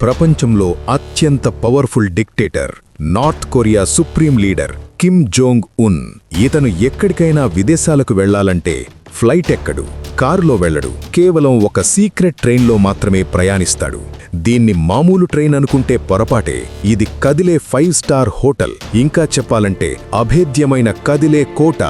ప్రపంచంలో అత్యంత powerful dictator north Korea supreme leader Kim Jong Un. ఇతను ఎక్కడికైనా విదేశాలకు వెళ్లాలంటే ఫ్లైట్ ఎక్కడు, కారులో వెళ్లడు, కేవలం ఒక సీక్రెట్ ట్రైన్లో మాత్రమే ప్రయాణిస్తాడు. దీన్ని మామూలు ట్రైన్ అనుకుంటే పొరపాటే. ఇది కదిలే 5 స్టార్ హోటల్, ఇంకా చెప్పాలంటే అభేద్యమైన కదిలే కోట,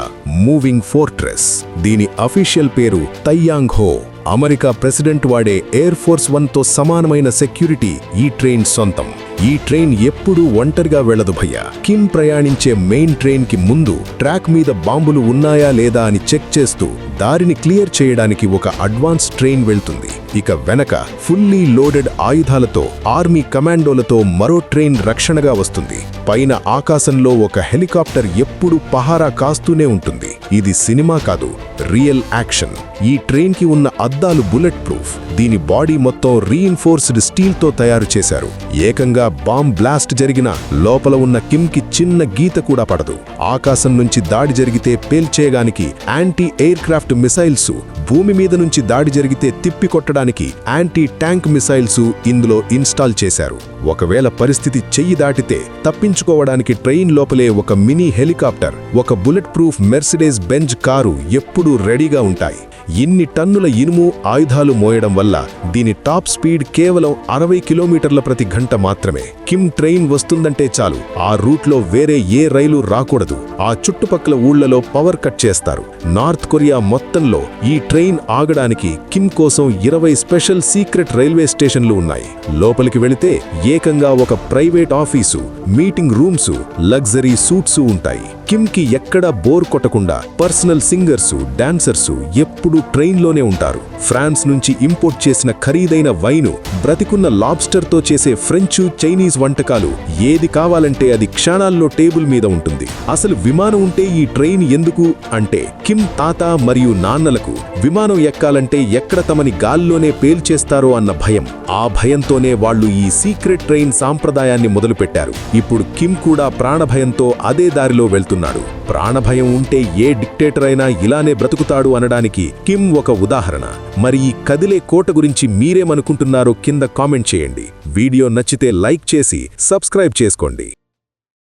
మూవింగ్ ఫోర్ట్రెస్. దీని అఫీషియల్ పేరు తైయాంగ్ హో. అమెరికా ప్రెసిడెంట్ వాడే ఎయిర్ ఫోర్స్ 1తో సమానమైన సెక్యూరిటీ ఈ ట్రైన్ సొంతం. ఈ ట్రైన్ ఎప్పుడూ ఒంటరిగా వెళ్లదు భయ్యా. కిమ్ ప్రయాణించే మెయిన్ ట్రైన్ కి ముందు ట్రాక్ మీద బాంబులు ఉన్నాయా లేదా అని చెక్ చేస్తూ దారిని క్లియర్ చేయడానికి ఒక అడ్వాన్స్ ట్రైన్ వెళ్తుంది. ఇక వెనక ఫుల్లీ లోడెడ్ ఆయుధాలతో ఆర్మీ కమాండోలతో మరో ట్రైన్ రక్షణగా వస్తుంది. పైన ఆకాశంలో ఒక హెలికాప్టర్ ఎప్పుడూ పహారా కాస్తూనే ఉంటుంది. ఇది సినిమా కాదు, రియల్ యాక్షన్. ఈ ట్రైన్ కి ఉన్న అద్దాలు బుల్లెట్ ప్రూఫ్. దీని బాడీ మొత్తం రీఇన్ఫోర్స్డ్ స్టీల్ తో తయారు చేశారు. ఏకంగా బాంబ్ బ్లాస్ట్ జరిగినా లోపల ఉన్న కిమ్ కి చిన్న గీత కూడా పడదు. ఆకాశం నుంచి దాడి జరిగితే పేల్చేయడానికి యాంటీ ఎయిర్ క్రాఫ్ట్ మిసైల్స్, భూమి మీద నుంచి దాడి జరిగితే తిప్పికొట్టడానికి యాంటీ ట్యాంక్ మిసైల్స్ ఇందులో ఇన్స్టాల్ చేశారు. ఒకవేళ పరిస్థితి చెయ్యి దాటితే తప్పించుకోవడానికి ట్రైన్ లోపలే ఒక మినీ హెలికాప్టర్, ఒక bullet proof Mercedes Benz car ఎప్పుడూ రెడీగా ఉంటాయి. ఇన్ని టన్నుల ఇనుము ఆయుధాలు మోయడం వల్ల దీని టాప్ స్పీడ్ కేవలం 60 కిలోమీటర్ల ప్రతి గంట మాత్రమే. కిమ్ ట్రైన్ వస్తుందంటే చాలు, ఆ రూట్లో వేరే ఏ రైలు రాకూడదు. ఆ చుట్టుపక్కల ఊళ్లలో పవర్ కట్ చేస్తారు. నార్త్ కొరియా మొత్తంలో ఈ ట్రైన్ ఆగడానికి కిమ్ కోసం 20 స్పెషల్ సీక్రెట్ రైల్వే స్టేషన్లు ఉన్నాయి. లోపలికి వెళితే ఏకంగా ఒక private office, meeting rooms, luxury suits ఉంటాయి. కిమ్ కి ఎక్కడా బోర్ కొట్టకుండా పర్సనల్ సింగర్సు, డాన్సర్సు ఎప్పుడూ ట్రైన్లోనే ఉంటారు. ఫ్రాన్స్ నుంచి ఇంపోర్ట్ చేసిన ఖరీదైన వైను, బ్రతికున్న లాబ్స్టర్తో చేసే ఫ్రెంచ్, చైనీస్ వంటకాలు, ఏది కావాలంటే అది క్షణాల్లో టేబుల్ మీద ఉంటుంది. అసలు విమానం ఉంటే ఈ ట్రైన్ ఎందుకు అంటే కిమ్ తాత మరియు నాన్నలకు విమానం ఎక్కాలంటే ఎక్కడ తమని గాల్లోనే పేల్చేస్తారో అన్న భయం. ఆ భయంతోనే వాళ్లు ఈ సీక్రెట్ ట్రైన్ సాంప్రదాయాన్ని మొదలుపెట్టారు. ఇప్పుడు కిమ్ కూడా ప్రాణభయంతో అదే దారిలో వెళ్తున్నాడు. ప్రాణభయం ఉంటే ఏ డిక్టేటర్ అయినా ఇలానే బ్రతుకుతాడు అనడానికి కిమ్ ఒక ఉదాహరణ. మరి ఈ కదిలే కోట గురించి మీరేమనుకుంటున్నారో కింద కామెంట్ చేయండి. వీడియో నచ్చితే లైక్ చేసి సబ్స్క్రైబ్ చేసుకోండి.